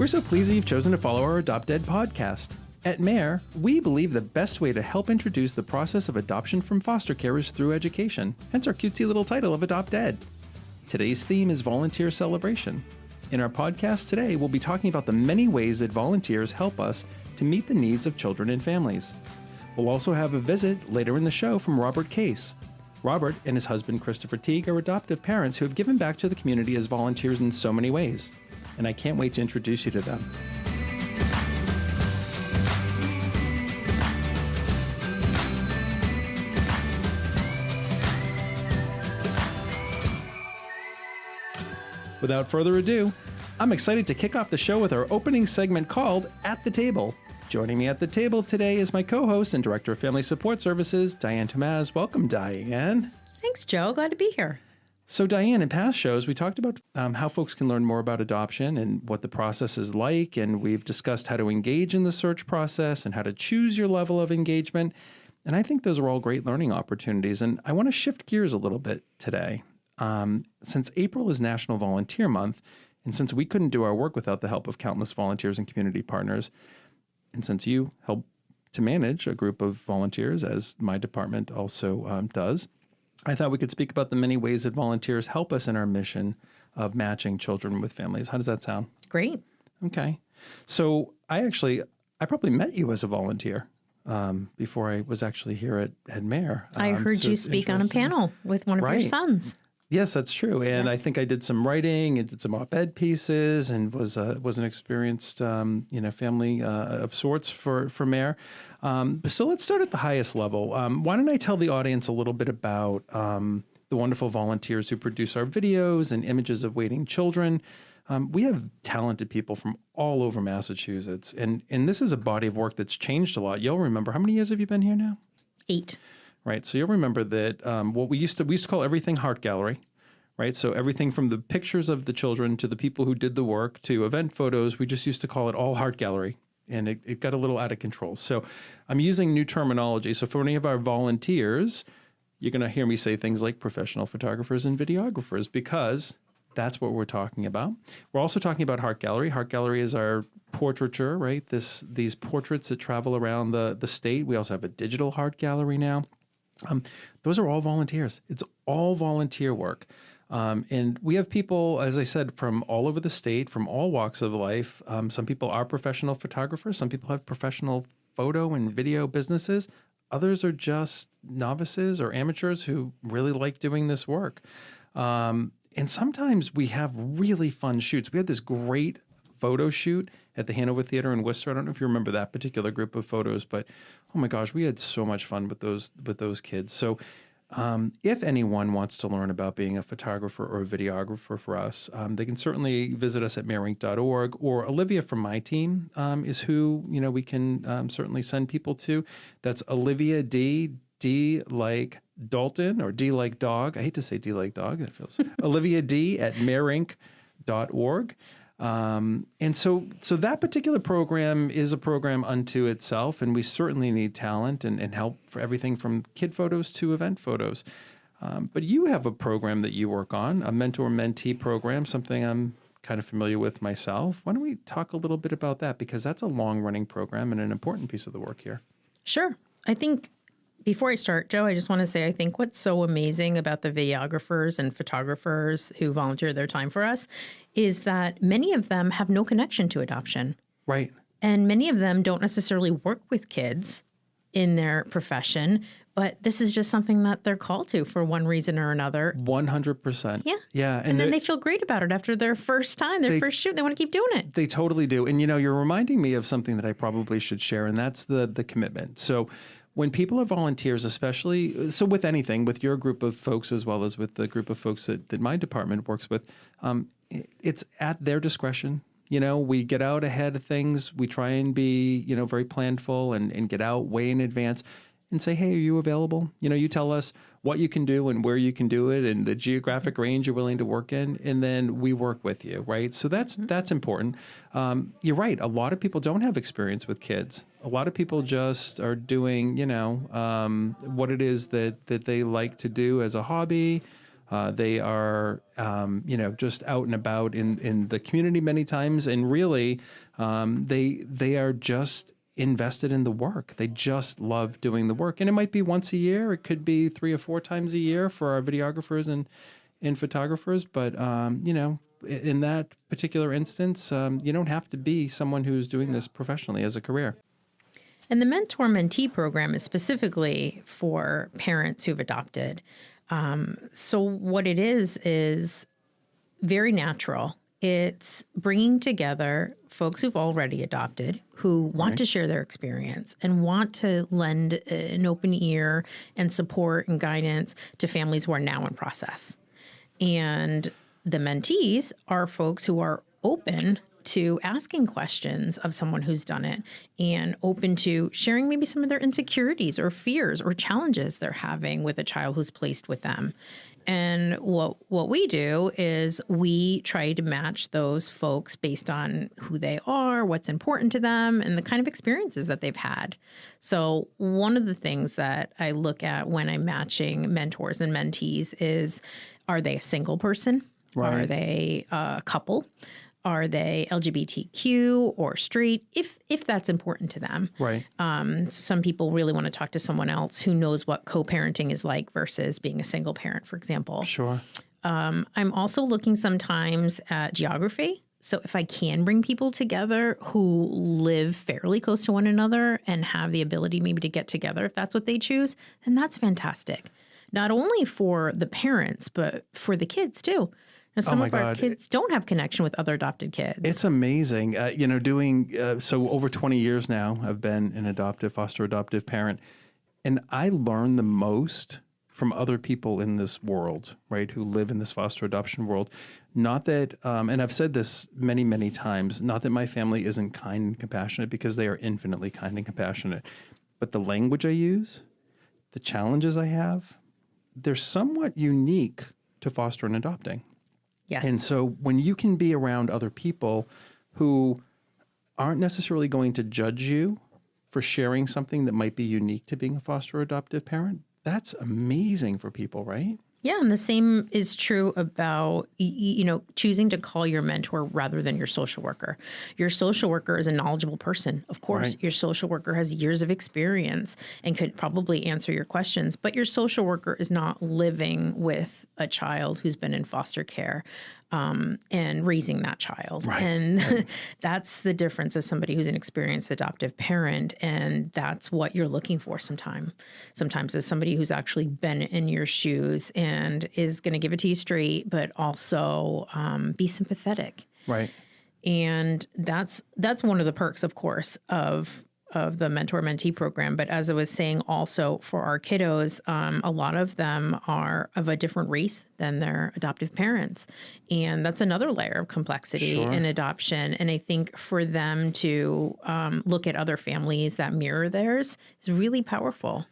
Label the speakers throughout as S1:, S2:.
S1: We're so pleased that you've chosen to follow our AdoptED podcast. At MARE, we believe the best way to help introduce the process of adoption from foster care is through education, hence our cutesy little title of AdoptED. Today's theme is volunteer celebration. In our podcast today, we'll be talking about the many ways that volunteers help us to meet the needs of children and families. We'll also have a visit later in the show from Robert Case. Robert and his husband Christopher Teague are adoptive parents who have given back to the community as volunteers in so many ways, and I can't wait to introduce you to them. Without further ado, I'm excited to kick off the show with our opening segment called At the Table. Joining me at the table today is my co-host and Director of Family Support Services, Diane Tomaz. Welcome, Diane.
S2: Thanks, Joe. Glad to be here.
S1: So, Diane, in past shows, we talked about how folks can learn more about adoption and what the process is like, and we've discussed how to engage in the search process and how to choose your level of engagement. And I think those are all great learning opportunities. And I want to shift gears a little bit today. Since April is National Volunteer Month, and since we couldn't do our work without the help of countless volunteers and community partners, and since you help to manage a group of volunteers, as my department also does, I thought we could speak about the many ways that volunteers help us in our mission of matching children with families. How does that sound?
S2: Great.
S1: Okay. So I probably met you as a volunteer before I was actually here at MARE.
S2: I heard you speak on a panel with one of your sons.
S1: Yes, that's true. And
S2: Yes.
S1: I think I did some writing and did some op-ed pieces and was an experienced, family of sorts for MARE. So let's start at the highest level. Why don't I tell the audience a little bit about the wonderful volunteers who produce our videos and images of waiting children. We have talented people from all over Massachusetts. And this is a body of work that's changed a lot. You'll remember, how many years have you been here now?
S2: 8.
S1: Right. So you'll remember that what we used to call everything Heart Gallery, right? So everything from the pictures of the children to the people who did the work to event photos, we just used to call it all Heart Gallery. And it got a little out of control. So I'm using new terminology. So for any of our volunteers, you're going to hear me say things like professional photographers and videographers because that's what we're talking about. We're also talking about Heart Gallery. Heart Gallery is our portraiture, right? These portraits that travel around the state. We also have a digital Heart Gallery now. Those are all volunteers. It's all volunteer work. And we have people, as I said, from all over the state, from all walks of life. Some people are professional photographers. Some people have professional photo and video businesses. Others are just novices or amateurs who really like doing this work. And sometimes we have really fun shoots. We had this great photo shoot at the Hanover Theater in Worcester. I don't know if you remember that particular group of photos, but oh my gosh, we had so much fun with those kids. So if anyone wants to learn about being a photographer or a videographer for us, they can certainly visit us at mareinc.org, or Olivia from my team is who we can certainly send people to. That's Olivia D like Dalton, or D like dog. I hate to say D like dog. That feels Olivia D at mareinc.org. And so that particular program is a program unto itself, and we certainly need talent and help for everything from kid photos to event photos. But you have a program that you work on, a mentor-mentee program, something I'm kind of familiar with myself. Why don't we talk a little bit about that? Because that's a long-running program and an important piece of the work here.
S2: Sure. I think before I start, Joe, I just want to say I think what's so amazing about the videographers and photographers who volunteer their time for us is that many of them have no connection to adoption.
S1: Right.
S2: And many of them don't necessarily work with kids in their profession, but this is just something that they're called to for one reason or another.
S1: 100%.
S2: Yeah.
S1: Yeah.
S2: And then they feel great about it after their first time, their first shoot. They want to keep doing it.
S1: They totally do. And, you're reminding me of something that I probably should share, and that's the commitment. So when people are volunteers, especially, so with anything, with your group of folks as well as with the group of folks that my department works with, it's at their discretion. We get out ahead of things. We try and be, very planful and get out way in advance and say, hey, are you available? You tell us what you can do and where you can do it and the geographic range you're willing to work in, and then we work with you, right? So that's important. You're right. A lot of people don't have experience with kids. A lot of people just are doing, what it is that they like to do as a hobby. They are, just out and about in the community many times. And really, they are just invested in the work. They just love doing the work. And it might be once a year. It could be 3 or 4 times a year for our videographers and photographers. But, in that particular instance, you don't have to be someone who's doing this professionally as a career.
S2: And the mentor-mentee program is specifically for parents who've adopted. So what it is very natural. It's bringing together folks who've already adopted, who want to share their experience and want to lend an open ear and support and guidance to families who are now in process. And the mentees are folks who are open to asking questions of someone who's done it and open to sharing maybe some of their insecurities or fears or challenges they're having with a child who's placed with them. And what we do is we try to match those folks based on who they are, what's important to them, and the kind of experiences that they've had. So one of the things that I look at when I'm matching mentors and mentees is, are they a single person?
S1: Right.
S2: Are they a couple? Are they LGBTQ or straight, if that's important to them?
S1: Right.
S2: Some people really want to talk to someone else who knows what co-parenting is like versus being a single parent, for example.
S1: Sure.
S2: I'm also looking sometimes at geography. So if I can bring people together who live fairly close to one another and have the ability maybe to get together, if that's what they choose, then that's fantastic. Not only for the parents, but for the kids too. Now, some of our kids don't have connection with other adopted kids.
S1: It's amazing. So over 20 years now, I've been an foster adoptive parent, and I learn the most from other people in this world, right, who live in this foster adoption world. Not that, and I've said this many, many times, not that my family isn't kind and compassionate, because they are infinitely kind and compassionate, but the language I use, the challenges I have, they're somewhat unique to foster and adopting.
S2: Yes.
S1: And so when you can be around other people who aren't necessarily going to judge you for sharing something that might be unique to being a foster or adoptive parent, that's amazing for people, right?
S2: Yeah, and the same is true about, choosing to call your mentor rather than your social worker. Your social worker is a knowledgeable person. Of course,
S1: Right.
S2: Your social worker has years of experience and could probably answer your questions, but your social worker is not living with a child who's been in foster care and raising that child.
S1: Right.
S2: And that's the difference of somebody who's an experienced adoptive parent. And that's what you're looking for sometimes is somebody who's actually been in your shoes and is going to give it to you straight, but also be sympathetic.
S1: Right.
S2: And that's one of the perks, of course, of the mentor-mentee program. But as I was saying, also for our kiddos, a lot of them are of a different race than their adoptive parents. And that's another layer of complexity in adoption. And I think for them to look at other families that mirror theirs is really powerful.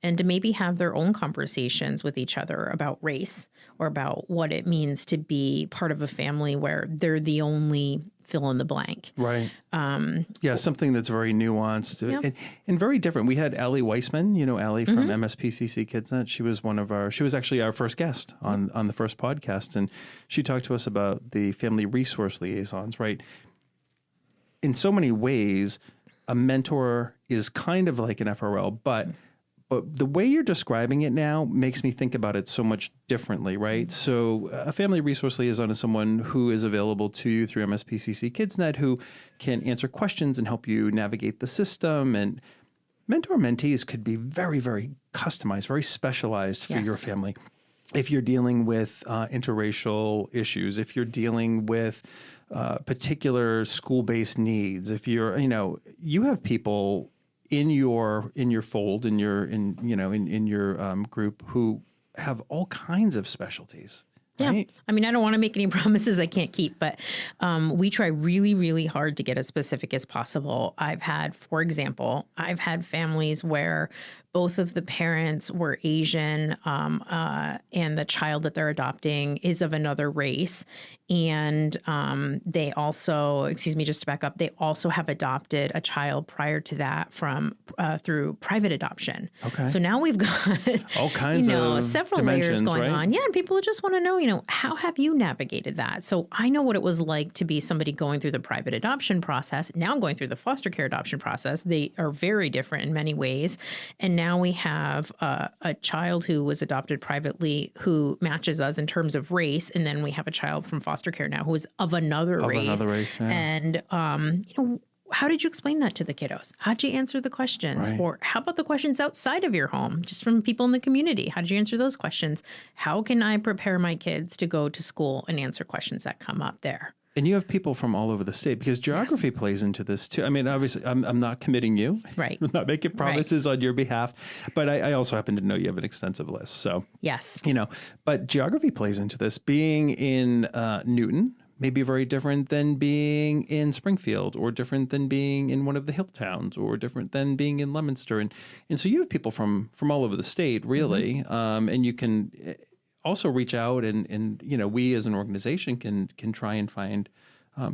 S2: And to maybe have their own conversations with each other about race or about what it means to be part of a family where they're the only fill in the blank.
S1: Right. Something that's very nuanced and very different. We had Allie Weissman, Allie from MSPCC KidsNet. She was actually our first guest on the first podcast. And she talked to us about the family resource liaisons, right? In so many ways, a mentor is kind of like an FRL, but the way you're describing it now makes me think about it so much differently, right? So a family resource liaison is someone who is available to you through MSPCC KidsNet, who can answer questions and help you navigate the system. And mentor-mentees could be very, very customized, very specialized for your family. If you're dealing with interracial issues, if you're dealing with particular school-based needs, if you're, you have people in your fold, in your group who have all kinds of specialties. Right?
S2: Yeah. I mean, I don't want to make any promises I can't keep, but we try really, really hard to get as specific as possible. For example, I've had families where both of the parents were Asian, and the child that they're adopting is of another race. And they also, just to back up, they also have adopted a child prior to that from through private adoption.
S1: Okay.
S2: So now we've got
S1: all kinds of
S2: several layers going
S1: right?
S2: on. Yeah, and people just want to know, how have you navigated that? So I know what it was like to be somebody going through the private adoption process. Now I'm going through the foster care adoption process. They are very different in many ways. And now we have a child who was adopted privately who matches us in terms of race. And then we have a child from foster care now who is of another race.
S1: Yeah.
S2: And, how did you explain that to the kiddos? How'd you answer the questions?
S1: Right.
S2: Or how about the questions outside of your home, just from people in the community? How did you answer those questions? How can I prepare my kids to go to school and answer questions that come up there?
S1: And you have people from all over the state because geography plays into this too. I mean, obviously, I'm not committing you.
S2: Right.
S1: I'm not making promises on your behalf. But I also happen to know you have an extensive list. So,
S2: yes.
S1: But geography plays into this. Being in Newton may be very different than being in Springfield, or different than being in one of the hill towns, or different than being in Leominster. And so you have people from all over the state, really. Mm-hmm. And you can also reach out and we as an organization can try and find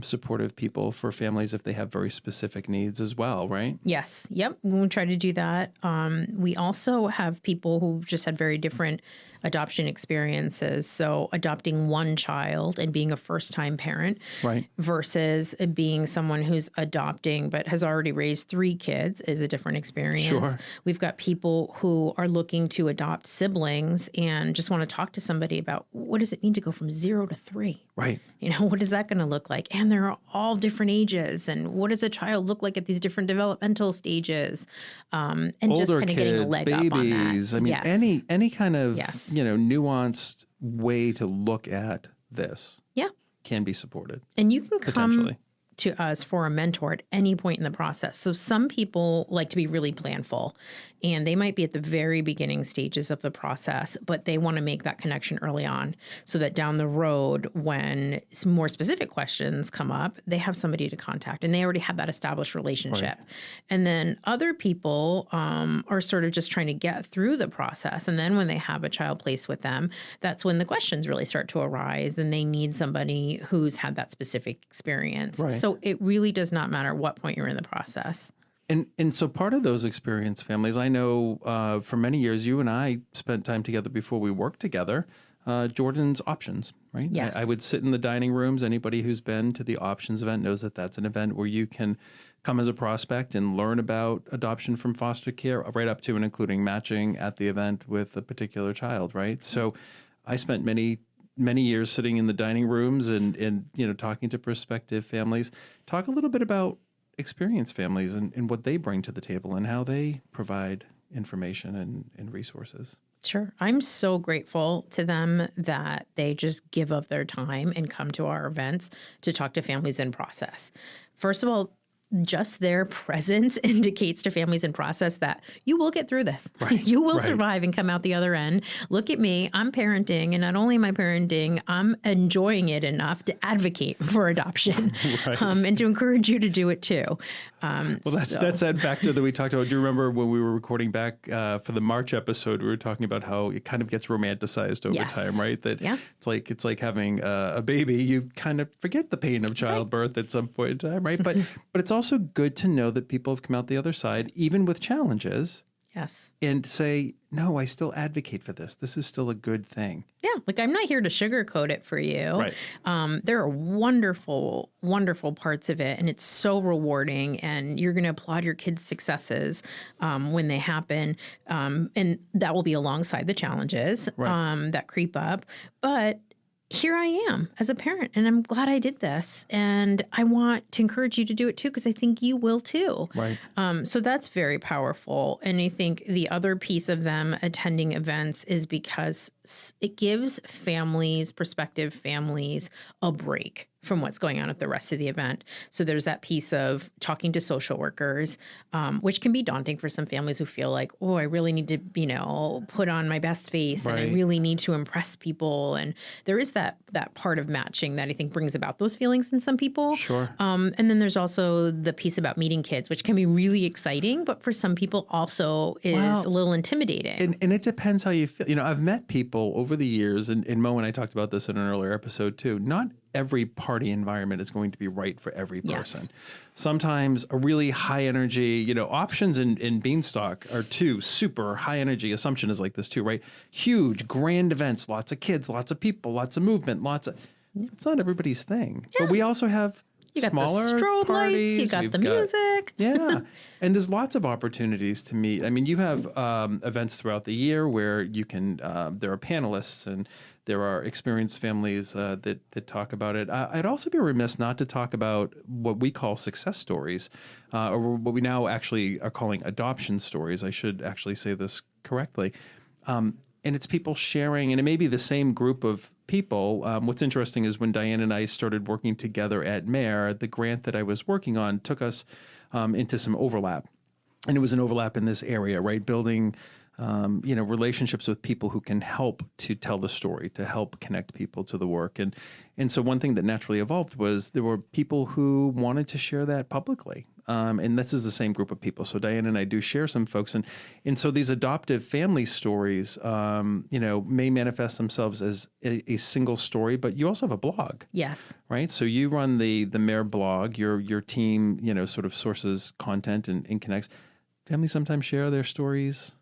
S1: supportive people for families if they have very specific needs as well, right?
S2: Yes. Yep. We try to do that. We also have people who just had very different adoption experiences. So adopting one child and being a first-time parent,
S1: right,
S2: versus being someone who's adopting but has already raised 3 kids is a different experience.
S1: Sure.
S2: We've got people who are looking to adopt siblings and just want to talk to somebody about what does it mean to go from 0 to 3?
S1: Right.
S2: What is that going to look like? And they're all different ages. And what does a child look like at these different developmental stages? And
S1: older
S2: just kind of
S1: kids,
S2: getting a leg
S1: babies,
S2: up on that.
S1: I mean,
S2: Yes.
S1: any kind of
S2: Yes.
S1: nuanced way to look at this, can be supported.
S2: And you can come
S1: potentially
S2: to us for a mentor at any point in the process. So some people like to be really planful, and they might be at the very beginning stages of the process, but they want to make that connection early on so that down the road, when some more specific questions come up, they have somebody to contact and they already have that established relationship. Right. And then other people are sort of just trying to get through the process. And then when they have a child placed with them, that's when the questions really start to arise and they need somebody who's had that specific experience.
S1: Right.
S2: So it really does not matter what point you're in the process.
S1: And so part of those experienced families, I know for many years, you and I spent time together before we worked together, Jordan's Options, right?
S2: Yes.
S1: I would sit in the dining rooms. Anybody who's been to the Options event knows that that's an event where you can come as a prospect and learn about adoption from foster care, right up to and including matching at the event with a particular child, right? So I spent many years sitting in the dining rooms and talking to prospective families. Talk a little bit about experienced families and what they bring to the table and how they provide information and resources.
S2: Sure. I'm so grateful to them that they just give of their time and come to our events to talk to families in process. First of all, just their presence indicates to families in process that you will get through this.
S1: Right,
S2: you will
S1: right.
S2: survive and come out the other end. Look at me. I'm parenting. And not only am I parenting, I'm enjoying it enough to advocate for adoption
S1: Right.
S2: And to encourage you to do it too.
S1: Well, that's that factor that we talked about. Do you remember when we were recording back for the March episode, we were talking about how it kind of gets romanticized over
S2: Yes.
S1: time, right? That
S2: Yeah.
S1: it's like having a baby. You kind of forget the pain of childbirth at some point in time, right? But it's also good to know that people have come out the other side, even with challenges.
S2: Yes.
S1: And say, no, I still advocate for this. This is still a good thing.
S2: Yeah, like I'm not here to sugarcoat it for you.
S1: Right.
S2: There are wonderful, wonderful parts of it, and it's so rewarding, and you're going to applaud your kids' successes when they happen, and that will be alongside the challenges that creep up. But here I am as a parent, and I'm glad I did this, and I want to encourage you to do it too, because I think you will too.
S1: Right.
S2: So that's very powerful. And I think the other piece of them attending events is because it gives families, prospective families, a break. from what's going on at the rest of the event. So there's that piece of talking to social workers, which can be daunting for some families who feel like, oh, I really need to, put on my best face and I really need to impress people. And there is that part of matching that I think brings about those feelings in some people.
S1: Sure.
S2: And then there's also the piece about meeting kids, which can be really exciting, but for some people also is a little intimidating.
S1: And it depends how you feel. I've met people over the years, and Mo and I talked about this in an earlier episode too. Not every party environment is going to be right for every person. Yes. Sometimes a really high energy, options in Beanstalk are two super high energy. Assumption is like this too, right? Huge, grand events, lots of kids, lots of people, lots of movement, it's not everybody's thing. Yeah. But we also have smaller
S2: the strobe
S1: parties.
S2: Lights, you got the music.
S1: Yeah. And there's lots of opportunities to meet. I mean, you have events throughout the year where you can, there are panelists and there are experienced families that talk about it. I'd also be remiss not to talk about what we call success stories, or what we now actually are calling adoption stories. I should actually say this correctly. And it's people sharing, and it may be the same group of people. What's interesting is when Diane and I started working together at MARE, the grant that I was working on took us into some overlap. And it was an overlap in this area, right? Building relationships with people who can help to tell the story, to help connect people to the work. And so one thing that naturally evolved was there were people who wanted to share that publicly. And this is the same group of people. So Diane and I do share some folks. And so these adoptive family stories, may manifest themselves as a single story, but you also have a blog.
S2: Yes.
S1: Right? So you run the MARE blog, your team, sort of sources content and connects. Families sometimes share their stories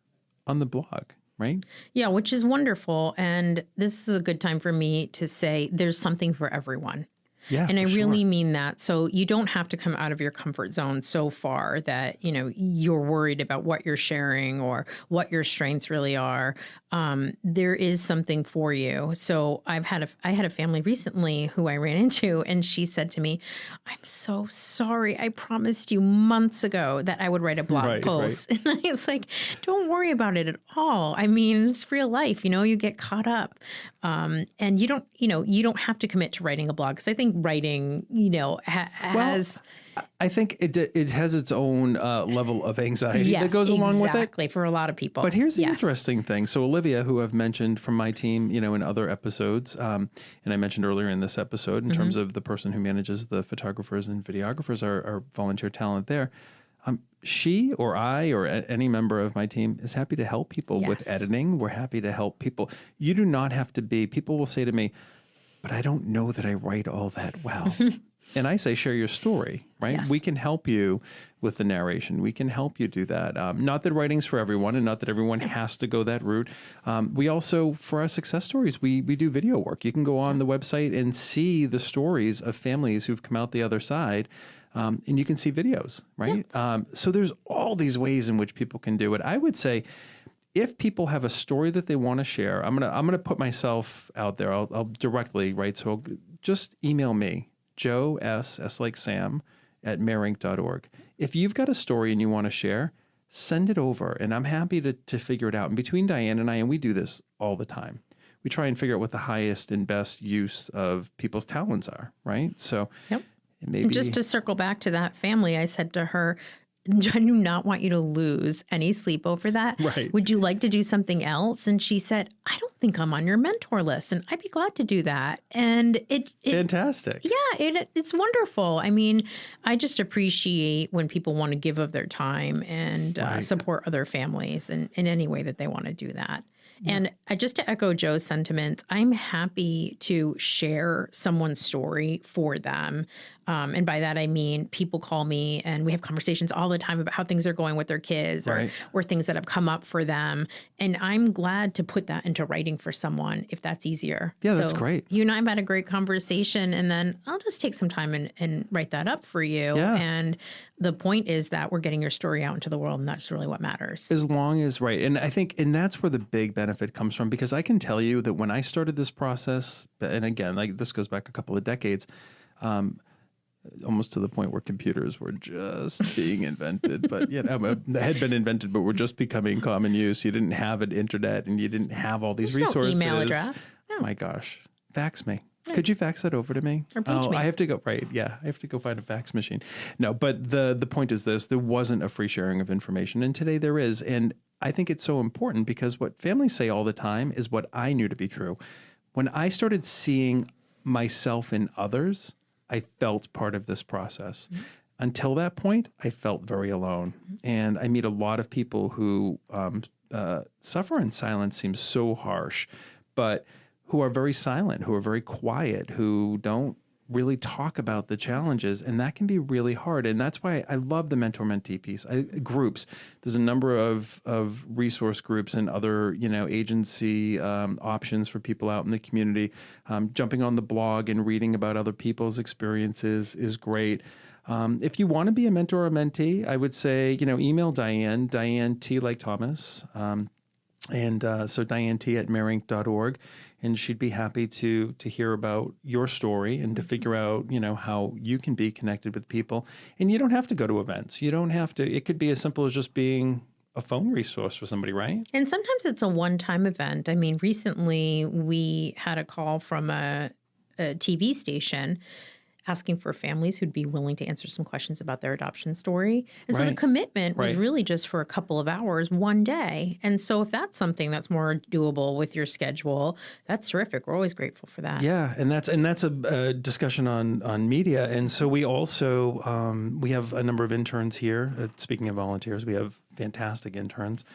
S1: on the blog, right?
S2: Yeah, which is wonderful. And this is a good time for me to say there's something for everyone.
S1: Yeah,
S2: and I really mean that. So you don't have to come out of your comfort zone so far that, you're worried about what you're sharing or what your strengths really are. There is something for you. So I had a family recently who I ran into, and she said to me, I'm so sorry. I promised you months ago that I would write a blog post. Right. And I was like, don't worry about it at all. I mean, it's real life. You get caught up. And you don't have to commit to writing a blog, because I think writing, has...
S1: I think it has its own level of anxiety that goes along with it.
S2: Exactly, for a lot of people.
S1: But here's the interesting thing. So Olivia, who I've mentioned from my team, in other episodes, and I mentioned earlier in this episode, in terms of the person who manages the photographers and videographers, our volunteer talent there, she or I or any member of my team is happy to help people with editing. We're happy to help people. You do not have to be, people will say to me, but I don't know that I write all that well. And I say, share your story, right? Yes. We can help you with the narration. We can help you do that. Not that writing's for everyone, and not that everyone has to go that route. We also, for our success stories, we do video work. You can go on the website and see the stories of families who've come out the other side, and you can see videos, right? Yeah. So there's all these ways in which people can do it. I would say, if people have a story that they want to share, I'm gonna put myself out there. I'll directly, right? So just email me. Joe S like Sam @mareinc.org. If you've got a story and you want to share, send it over, and I'm happy to figure it out. And between Diane and I, and we do this all the time, we try and figure out what the highest and best use of people's talents are, right? So maybe...
S2: And just to circle back to that family, I said to her, I do not want you to lose any sleep over that.
S1: Right.
S2: Would you like to do something else? And she said, I don't think I'm on your mentor list, and I'd be glad to do that. And it
S1: fantastic.
S2: Yeah, it's wonderful. I mean, I just appreciate when people want to give of their time and support other families in any way that they want to do that. And just to echo Joe's sentiments, I'm happy to share someone's story for them. And by that, I mean, people call me and we have conversations all the time about how things are going with their kids or things that have come up for them. And I'm glad to put that into writing for someone if that's easier.
S1: Yeah, that's great.
S2: You and I have had a great conversation, and then I'll just take some time and write that up for you.
S1: Yeah.
S2: And the point is that we're getting your story out into the world, and that's really what matters.
S1: As long as, and I think, and that's where the big benefit comes from, because I can tell you that when I started this process, and again, like this goes back a couple of decades, almost to the point where computers were just being invented, but they had been invented, but were just becoming common use. You didn't have an internet, and you didn't have all these resources.
S2: No email address.
S1: Oh my gosh, fax me. Could you fax that over to me?
S2: Or page me.
S1: I have to go. Right. Yeah. I have to go find a fax machine. No, but the point is this, there wasn't a free sharing of information. And today there is. And I think it's so important because what families say all the time is what I knew to be true. When I started seeing myself in others, I felt part of this process. Mm-hmm. Until that point, I felt very alone. Mm-hmm. And I meet a lot of people who suffer in silence seems so harsh, but who are very silent, who are very quiet, who don't really talk about the challenges. And that can be really hard. And that's why I love the mentor-mentee piece. Groups. There's a number of resource groups and other, agency options for people out in the community. Jumping on the blog and reading about other people's experiences is great. If you want to be a mentor or mentee, I would say, email Diane T like Thomas. So Diane T at mareinc.org. And she'd be happy to hear about your story and to figure out, how you can be connected with people. And you don't have to go to events. You don't have to. It could be as simple as just being a phone resource for somebody, right?
S2: And sometimes it's a one-time event. I mean, recently we had a call from a TV station asking for families who'd be willing to answer some questions about their adoption story. And so the commitment was really just for a couple of hours, one day. And so if that's something that's more doable with your schedule, that's terrific. We're always grateful for that.
S1: Yeah, and that's a discussion on media. And so we also, we have a number of interns here. Speaking of volunteers, we have fantastic interns.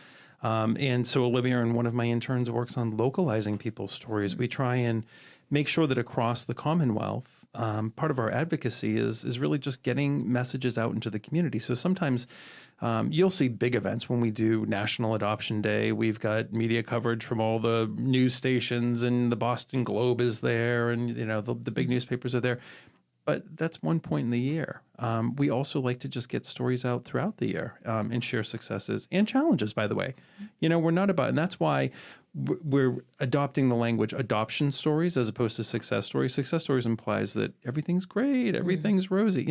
S1: And so Olivia and one of my interns works on localizing people's stories. We try and make sure that across the Commonwealth, part of our advocacy is really just getting messages out into the community. So sometimes you'll see big events when we do National Adoption Day. We've got media coverage from all the news stations, and the Boston Globe is there, and the big newspapers are there. But that's one point in the year. We also like to just get stories out throughout the year and share successes and challenges, by the way. We're not about, and that's why we're adopting the language adoption stories as opposed to success stories. Success stories implies that everything's great, everything's rosy.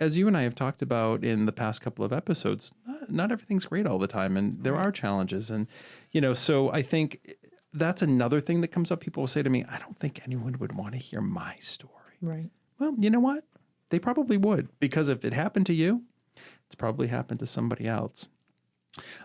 S1: As you and I have talked about in the past couple of episodes, not everything's great all the time, and there are challenges. And, so I think that's another thing that comes up. People will say to me, I don't think anyone would want to hear my story.
S2: Right.
S1: Well, you know what? They probably would, because if it happened to you, it's probably happened to somebody else.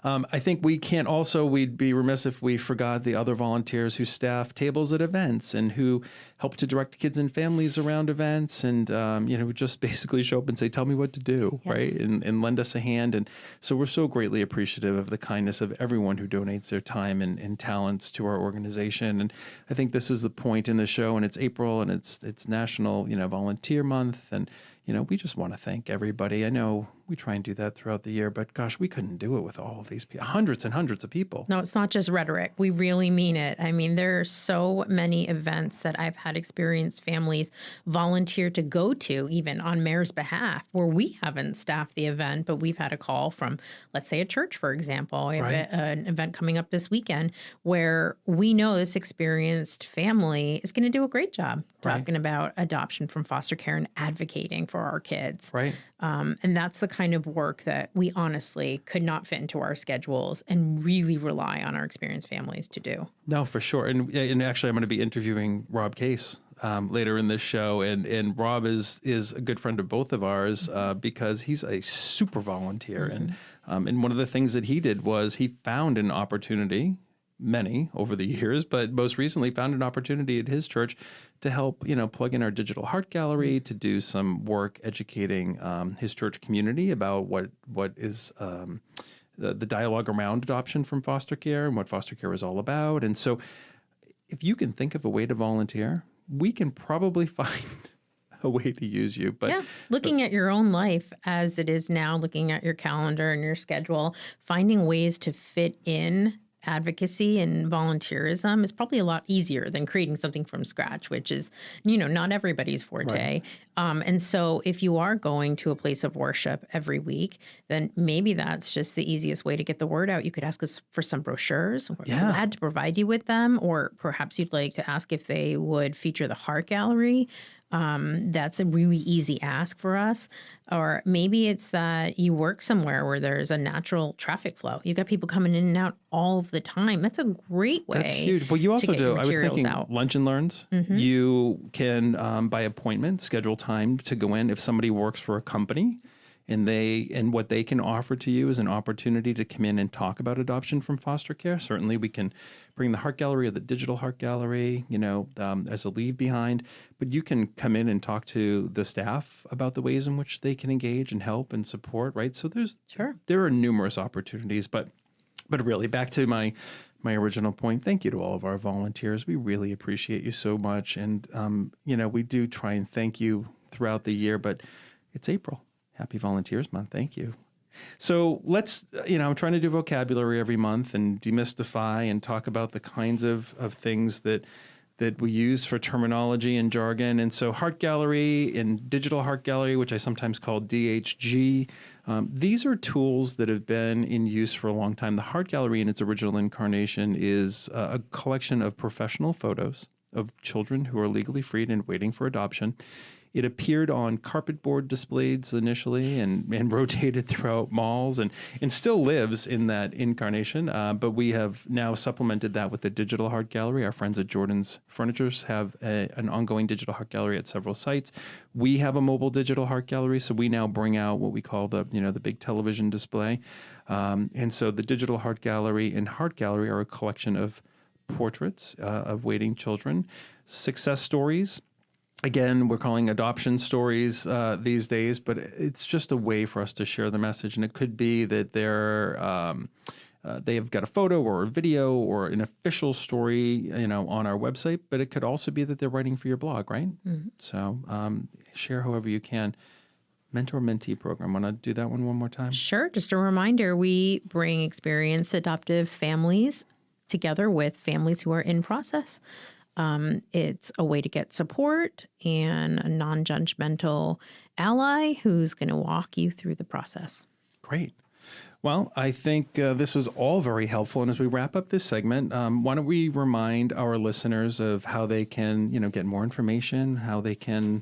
S1: I think we'd be remiss if we forgot the other volunteers who staff tables at events and who help to direct kids and families around events and, who just basically show up and say, tell me what to do, right? And lend us a hand. And so we're so greatly appreciative of the kindness of everyone who donates their time and talents to our organization. And I think this is the point in the show, and it's April, and it's National, Volunteer Month. And, we just want to thank everybody. I know we try and do that throughout the year, but gosh, we couldn't do it with all of these people, hundreds and hundreds of people.
S2: No, it's not just rhetoric. We really mean it. I mean, there are so many events that I've had experienced families volunteer to go to, even on Mayor's behalf, where we haven't staffed the event, but we've had a call from, let's say, a church, for example. We have an event coming up this weekend where we know this experienced family is going to do a great job talking about adoption from foster care and advocating for our kids.
S1: Right.
S2: And that's the kind of work that we honestly could not fit into our schedules and really rely on our experienced families to do.
S1: No, for sure. And actually, I'm going to be interviewing Rob Case later in this show. And Rob is a good friend of both of ours because he's a super volunteer. Mm-hmm. And one of the things that he did was he found an opportunity, many over the years, but most recently found an opportunity at his church to help, plug in our digital heart gallery, to do some work educating his church community about what is the dialogue around adoption from foster care and what foster care is all about. And so if you can think of a way to volunteer, we can probably find a way to use you. But
S2: looking at your own life as it is now, looking at your calendar and your schedule, finding ways to fit in advocacy and volunteerism is probably a lot easier than creating something from scratch, which is, not everybody's forte. Right. And so if you are going to a place of worship every week, then maybe that's just the easiest way to get the word out. You could ask us for some brochures. We're glad to provide you with them. Or perhaps you'd like to ask if they would feature the Heart Gallery That's a really easy ask for us. Or maybe it's that you work somewhere where there's a natural traffic flow. You've got people coming in and out all of the time. That's a great way.
S1: That's huge. Well, you also do. I was thinking
S2: out.
S1: lunch and learns. You can, by appointment, schedule time to go in. If somebody works for a company and what they can offer to you is an opportunity to come in and talk about adoption from foster care. Certainly, we can bring the Heart Gallery or the digital Heart Gallery, as a leave behind. But you can come in and talk to the staff about the ways in which they can engage and help and support. Right. So there are numerous opportunities. But really, back to my original point. Thank you to all of our volunteers. We really appreciate you so much. And we do try and thank you throughout the year. But it's April. Happy Volunteers Month. Thank you. So let's, I'm trying to do vocabulary every month and demystify and talk about the kinds of things that we use for terminology and jargon. And so Heart Gallery and Digital Heart Gallery, which I sometimes call DHG, these are tools that have been in use for a long time. The Heart Gallery in its original incarnation is a collection of professional photos of children who are legally freed and waiting for adoption. It appeared on carpetboard displays initially and rotated throughout malls and still lives in that incarnation. But we have now supplemented that with the Digital Heart Gallery. Our friends at Jordan's Furnitures have an ongoing Digital Heart Gallery at several sites. We have a mobile Digital Heart Gallery, so we now bring out what we call the big television display. And so the Digital Heart Gallery and Heart Gallery are a collection of portraits of waiting children, success stories. Again, we're calling adoption stories these days, but it's just a way for us to share the message. And it could be that they've got a photo or a video or an official story, on our website. But it could also be that they're writing for your blog, right? Mm-hmm. So share however you can. Mentor-mentee program. Want to do that one more time?
S2: Sure. Just a reminder, we bring experienced adoptive families together with families who are in process. It's a way to get support and a non-judgmental ally who's going to walk you through the process.
S1: Great. Well, I think this was all very helpful. And as we wrap up this segment, why don't we remind our listeners of how they can, get more information, how they can,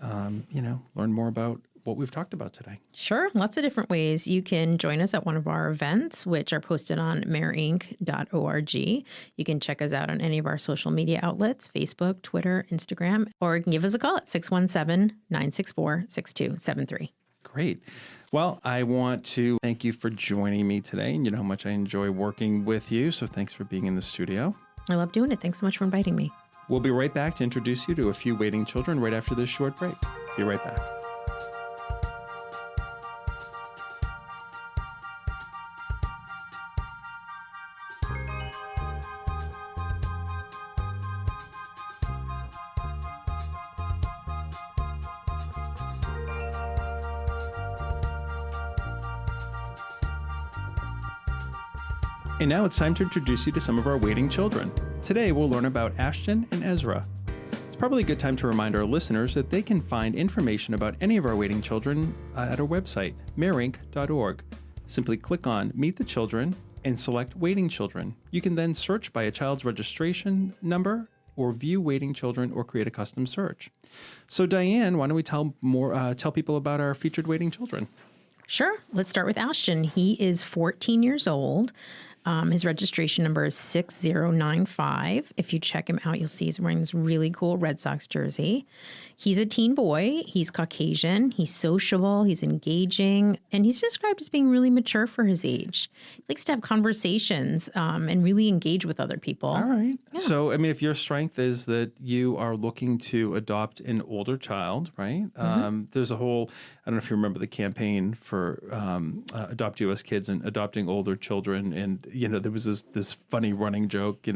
S1: learn more about what we've talked about today.
S2: Sure. Lots of different ways. You can join us at one of our events, which are posted on mareinc.org. You can check us out on any of our social media outlets, Facebook, Twitter, Instagram, or you can give us a call at 617-964-6273.
S1: Great. Well, I want to thank you for joining me today. And you know how much I enjoy working with you. So thanks for being in the studio.
S2: I love doing it. Thanks so much for inviting me.
S1: We'll be right back to introduce you to a few waiting children right after this short break. Be right back. And now it's time to introduce you to some of our waiting children. Today, we'll learn about Ashton and Ezra. It's probably a good time to remind our listeners that they can find information about any of our waiting children at our website, mareinc.org. Simply click on Meet the Children and select Waiting Children. You can then search by a child's registration number or view waiting children or create a custom search. So Diane, why don't we tell people about our featured waiting children?
S2: Sure. Let's start with Ashton. He is 14 years old. His registration number is 6095. If you check him out, you'll see he's wearing this really cool Red Sox jersey. He's a teen boy. He's Caucasian. He's sociable. He's engaging. And he's described as being really mature for his age. He likes to have conversations and really engage with other people.
S1: All right. Yeah. So, if your strength is that you are looking to adopt an older child, right? Mm-hmm. There's a whole, I don't know if you remember the campaign for Adopt U.S. Kids and adopting older children. And, there was this funny running joke,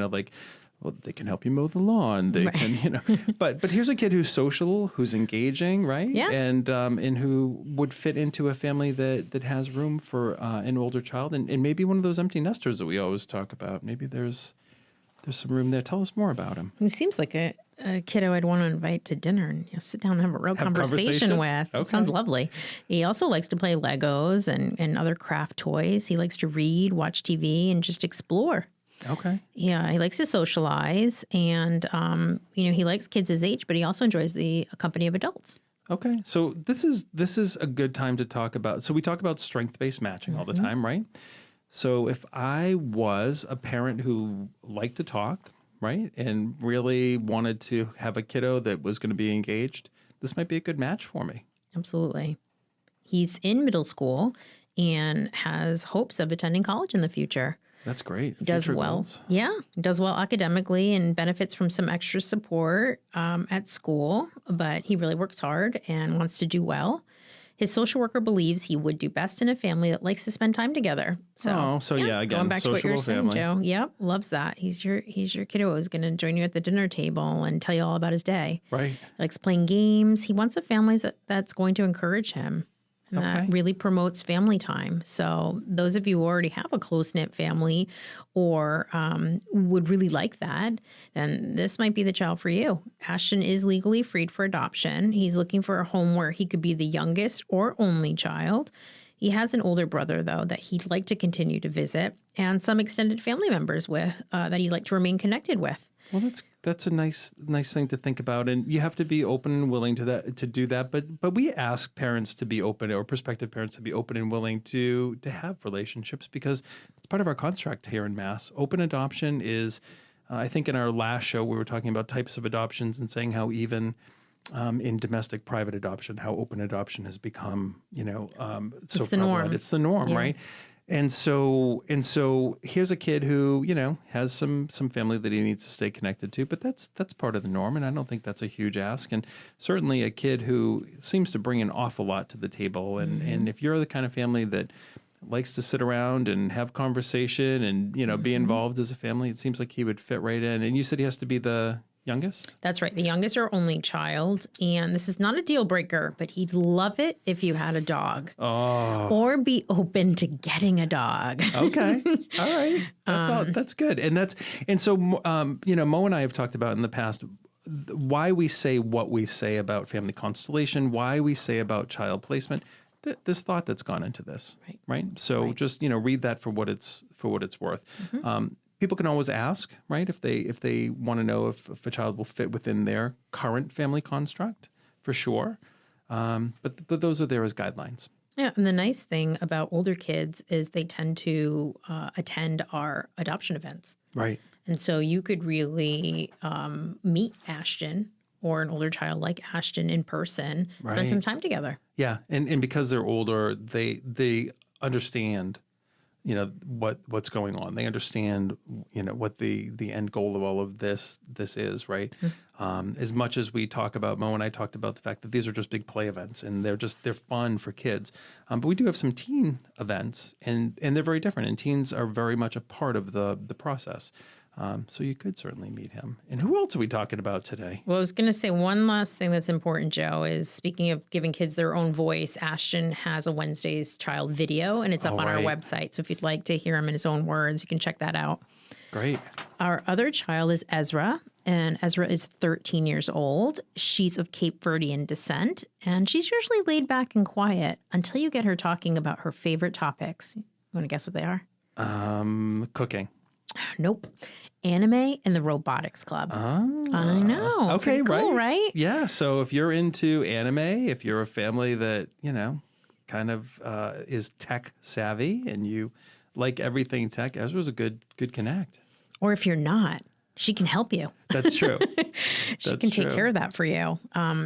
S1: well, they can help you mow the lawn. They can, but here's a kid who's social, who's engaging, right?
S2: Yeah.
S1: And who would fit into a family that has room for an older child, and maybe one of those empty nesters that we always talk about. Maybe there's some room there. Tell us more about him.
S2: He seems like a kiddo I'd want to invite to dinner and sit down and have a real conversation with. Okay. It sounds lovely. He also likes to play Legos and other craft toys. He likes to read, watch TV, and just explore.
S1: Okay.
S2: Yeah, he likes to socialize, and he likes kids his age, but he also enjoys the company of adults.
S1: Okay. So this is a good time to talk about. So we talk about strength-based matching all the time, right? So if I was a parent who liked to talk, right, and really wanted to have a kiddo that was going to be engaged, this might be a good match for me.
S2: Absolutely. He's in middle school and has hopes of attending college in the future.
S1: That's great.
S2: He does well.
S1: Goals.
S2: Yeah, does well academically and benefits from some extra support at school, but he really works hard and wants to do well. His social worker believes he would do best in a family that likes to spend time together.
S1: So again,
S2: going back to what you were saying,
S1: family.
S2: Joe. Yep, loves that. He's your kiddo who's going to join you at the dinner table and tell you all about his day.
S1: Right.
S2: He likes playing games. He wants a family that's going to encourage him. And that really promotes family time. So those of you who already have a close-knit family or would really like that, then this might be the child for you. Ashton is legally freed for adoption. He's looking for a home where he could be the youngest or only child. He has an older brother, though, that he'd like to continue to visit, and some extended family members with that he'd like to remain connected with.
S1: Well, that's a nice thing to think about, and you have to be open and willing to do that. But we ask parents to be open, or prospective parents to be open and willing to have relationships, because it's part of our construct here in Mass. Open adoption is, I think in our last show we were talking about types of adoptions and saying how even in domestic private adoption, how open adoption has become, so
S2: it's the norm.
S1: It's the norm, right? And so here's a kid who, has some family that he needs to stay connected to, but that's part of the norm, and I don't think that's a huge ask. And certainly a kid who seems to bring an awful lot to the table. And if you're the kind of family that likes to sit around and have conversation and, be involved as a family, it seems like he would fit right in. And you said he has to be the youngest?
S2: That's right. The youngest or only child. And this is not a deal breaker, but he'd love it if you had a dog.
S1: Oh.
S2: Or be open to getting a dog.
S1: Okay. All right. That's good. And so Mo and I have talked about in the past why we say what we say about family constellation, why we say about child placement. This thought that's gone into this, right? So just read that for what it's worth. People can always ask, right, if they want to know if a child will fit within their current family construct, for sure. But those are there as guidelines.
S2: Yeah, and the nice thing about older kids is they tend to attend our adoption events.
S1: Right.
S2: And so you could really meet Ashton or an older child like Ashton in person, spend some time together.
S1: Yeah, and because they're older, they understand what's going on. They understand, what the end goal of all of this is, right? As much as we talk about, Mo and I talked about the fact that these are just big play events and they're fun for kids. But we do have some teen events and they're very different, and teens are very much a part of the process. So you could certainly meet him. And who else are we talking about today?
S2: Well, I was going to say one last thing that's important, Joe, is speaking of giving kids their own voice, Ashton has a Wednesday's Child video, and it's up on our website. So if you'd like to hear him in his own words, you can check that out.
S1: Great.
S2: Our other child is Ezra, and Ezra is 13 years old. She's of Cape Verdean descent, and she's usually laid back and quiet until you get her talking about her favorite topics. You want to guess what they are?
S1: Cooking.
S2: Nope. Anime and the Robotics Club.
S1: Oh.
S2: I know.
S1: Okay,
S2: cool, right?
S1: Yeah. So if you're into anime, if you're a family that, kind of is tech savvy and you like everything tech, Ezra's a good connect.
S2: Or if you're not, she can help you.
S1: That's true.
S2: She can take care of that for you.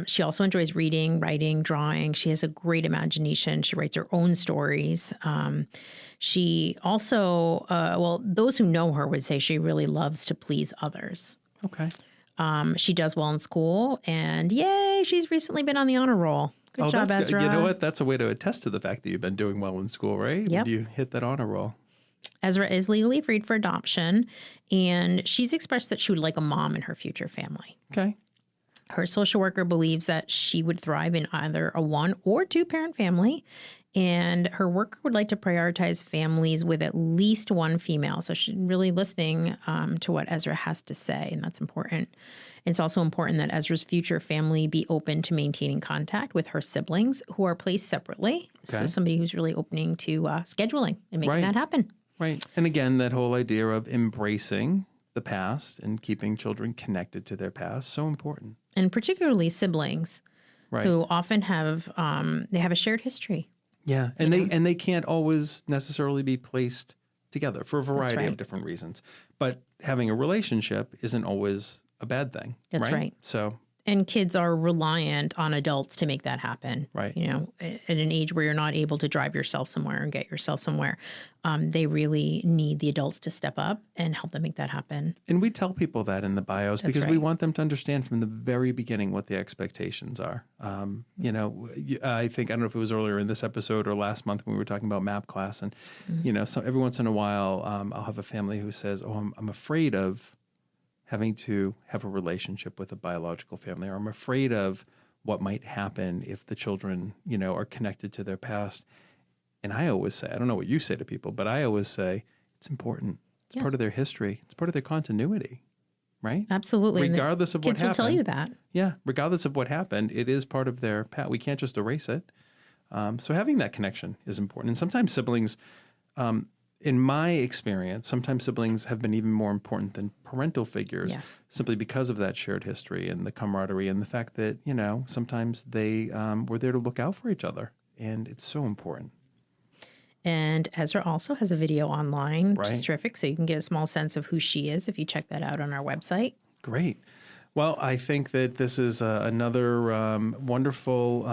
S2: She also enjoys reading, writing, drawing. She has a great imagination. She writes her own stories. She also, those who know her would say she really loves to please others.
S1: Okay.
S2: She does well in school, and yay, she's recently been on the honor roll. Good job,
S1: that's
S2: Ezra.
S1: Good. You know what? That's a way to attest to the fact that you've been doing well in school, right?
S2: Yep.
S1: When you hit that honor roll.
S2: Ezra is legally freed for adoption, and she's expressed that she would like a mom in her future family.
S1: Okay.
S2: Her social worker believes that she would thrive in either a 1 or 2 parent family, and her worker would like to prioritize families with at least 1 female. So she's really listening to what Ezra has to say, and that's important. It's also important that Ezra's future family be open to maintaining contact with her siblings who are placed separately. Okay. So somebody who's really opening to scheduling and making that happen.
S1: Right. And again, that whole idea of embracing the past and keeping children connected to their past, so important.
S2: And particularly siblings
S1: Right.
S2: who often have, they have a shared history.
S1: Yeah. And they can't always necessarily be placed together for a variety of different reasons. But having a relationship isn't always a bad thing.
S2: That's right.
S1: So.
S2: And kids are reliant on adults to make that happen.
S1: Right.
S2: You know, at an age where you're not able to drive yourself somewhere and get yourself somewhere, they really need the adults to step up and help them make that happen.
S1: And we tell people that in the bios because we want them to understand from the very beginning what the expectations are. You know, I don't know if it was earlier in this episode or last month when we were talking about map class. And, you know, so every once in a while, I'll have a family who says, oh, I'm afraid of having to have a relationship with a biological family, or I'm afraid of what might happen if the children, you know, are connected to their past. And I always say, I don't know what you say to people, but I always say it's important. It's part of their history. It's part of their continuity, right?
S2: Absolutely.
S1: Regardless of what happened.
S2: Kids will tell you that.
S1: Yeah. Regardless of what happened, it is part of their past. We can't just erase it. So having that connection is important. And sometimes siblings, in my experience, sometimes siblings have been even more important than parental figures, simply because of that shared history and the camaraderie and the fact that, you know, sometimes they were there to look out for each other. And it's so important.
S2: And Ezra also has a video online, which is
S1: Right.
S2: terrific. So you can get a small sense of who she is if you check that out on our website.
S1: Great. Well, I think that this is another wonderful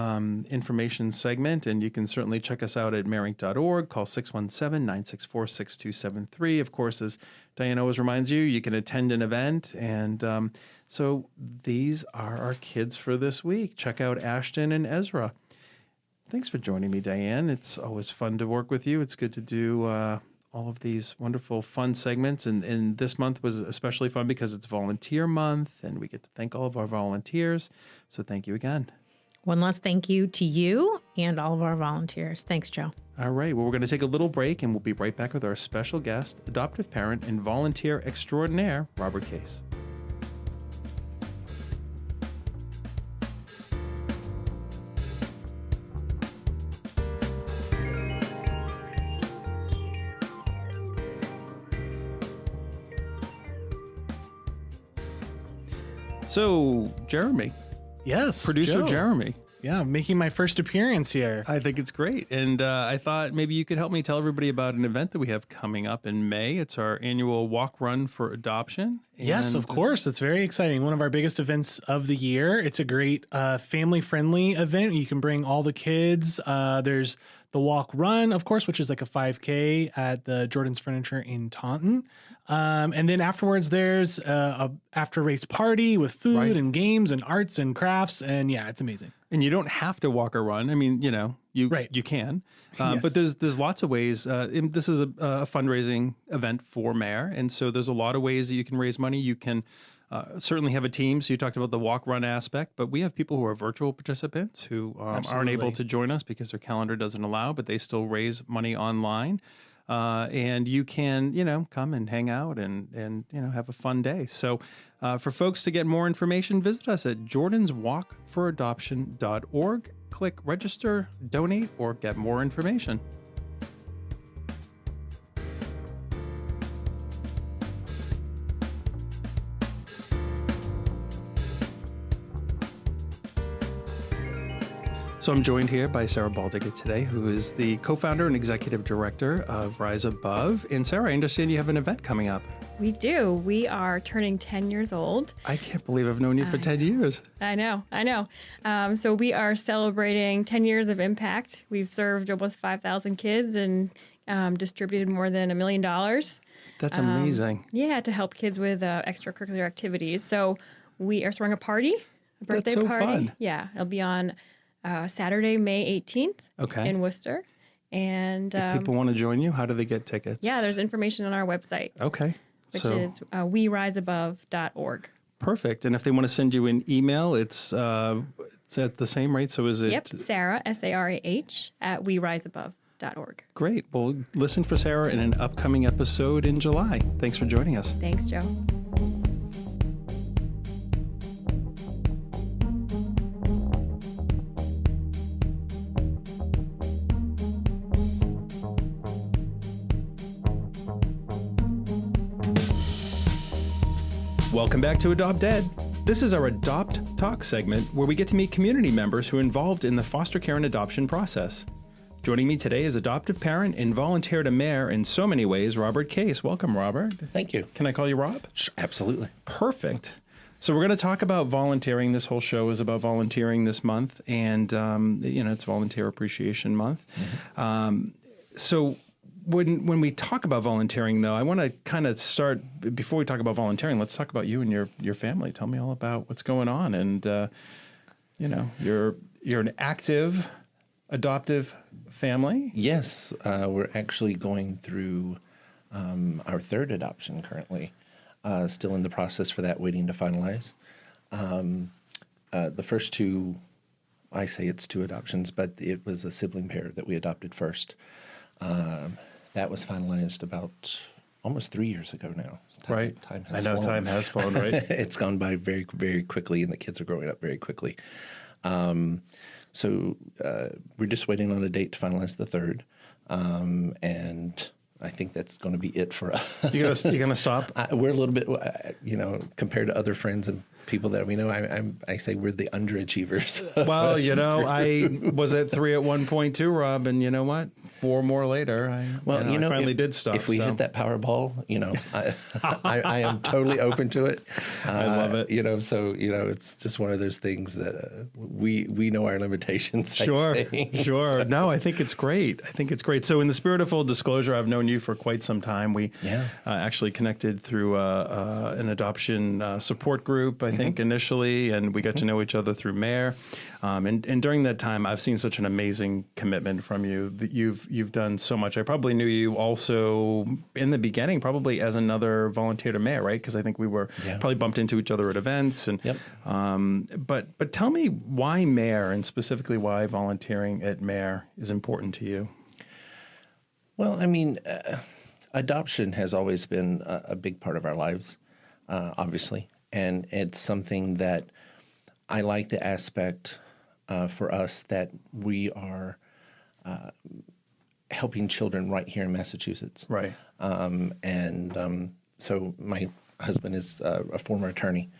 S1: information segment, and you can certainly check us out at marink.org. Call 617-964-6273. Of course, as Diane always reminds you, you can attend an event. And so these are our kids for this week. Check out Ashton and Ezra. Thanks for joining me, Diane. It's always fun to work with you. It's good to do all of these wonderful, fun segments. And this month was especially fun because it's Volunteer Month, and we get to thank all of our volunteers. So thank you again.
S2: One last thank you to you and all of our volunteers. Thanks, Joe.
S1: All right. Well, we're going to take a little break, and we'll be right back with our special guest, adoptive parent and volunteer extraordinaire, Robert Case. So, Jeremy.
S3: Yes.
S1: Producer
S3: Joe.
S1: Jeremy.
S3: Yeah, making my first appearance here.
S1: I think it's great. And I thought maybe you could help me tell everybody about an event that we have coming up in May. It's our annual Walk Run for Adoption.
S3: Yes, of course. It's very exciting. One of our biggest events of the year. It's a great family-friendly event. You can bring all the kids. There's the Walk Run, of course, which is like a 5K at the Jordan's Furniture in Taunton. And then afterwards, there's a after-race party with food and games and arts and crafts. And yeah, it's amazing.
S1: And you don't have to walk or run. I mean, you know, you can.
S3: Yes.
S1: But there's lots of ways. This is a fundraising event for Mayor. And so there's a lot of ways that you can raise money. You can certainly have a team. So you talked about the walk run aspect, but we have people who are virtual participants who aren't able to join us because their calendar doesn't allow, but they still raise money online. And you can, you know, come and hang out and you know, have a fun day. So for folks to get more information, visit us at jordanswalkforadoption.org. Click register, donate, or get more information. So I'm joined here by Sarah Baldiger today, who is the co-founder and executive director of Rise Above. And Sarah, I understand you have an event coming up.
S4: We do. We are turning 10 years old.
S1: I can't believe I've known you for 10 years.
S4: I know. So we are celebrating 10 years of impact. We've served almost 5,000 kids and distributed more than $1 million.
S1: That's amazing.
S4: Yeah, to help kids with extracurricular activities. So we are throwing a party, a birthday
S1: That's so
S4: party.
S1: fun.
S4: Yeah, it'll be on Saturday, May 18th in Worcester. And
S1: If people want to join you, how do they get tickets?
S4: yeah, there's information on our website,
S1: Okay.
S4: which is weriseabove.org.
S1: Perfect. And if they want to send you an email, it's at the same rate. So is it?
S4: Yep, Sarah, SARAH, at weriseabove.org.
S1: Great. Well, listen for Sarah in an upcoming episode in July. Thanks for joining us.
S4: Thanks, Joe.
S1: Welcome back to AdoptED. This is our Adopt Talk segment where we get to meet community members who are involved in the foster care and adoption process. Joining me today is adoptive parent and volunteer to mayor in so many ways, Robert Case. Welcome, Robert.
S5: Thank you.
S1: Can I call you Rob?
S5: Absolutely.
S1: Perfect. So we're going to talk about volunteering. This whole show is about volunteering this month, and it's Volunteer Appreciation Month. So when we talk about volunteering, though, I want to kind of start before we talk about volunteering. Let's talk about you and your family. Tell me all about what's going on, and you're an active adoptive family.
S5: Yes, we're actually going through our third adoption currently. Still in the process for that, waiting to finalize. The first two, I say it's two adoptions, but it was a sibling pair that we adopted first. That was finalized about almost 3 years ago now. Time has flown.
S1: Time has flown, right?
S5: It's gone by very, very quickly, and the kids are growing up very quickly. So we're just waiting on a date to finalize the third, and I think that's going to be it for us.
S1: You're gonna stop?
S5: We're a little bit, compared to other friends and people that we know, I say we're the underachievers.
S1: Well, I was at 3 at one point too, Rob, and you know what? 4 more later, I finally did stop.
S5: If we hit that Powerball, I am totally open to it.
S1: I love it.
S5: It's just one of those things that we know our limitations.
S1: Sure.
S5: So.
S1: No, I think it's great. So in the spirit of full disclosure, I've known you for quite some time. We actually connected through an adoption support group, I think, initially, and we got to know each other through Mayor. And during that time, I've seen such an amazing commitment from you. That you've done so much. I probably knew you also in the beginning, probably as another volunteer to Mayor, right? Because I think we were probably bumped into each other at events. And but tell me why Mayor, and specifically why volunteering at Mayor is important to you.
S5: Well, adoption has always been a big part of our lives, obviously, and it's something that I like the aspect for us that we are helping children right here in Massachusetts.
S1: Right.
S5: So my husband is a former attorney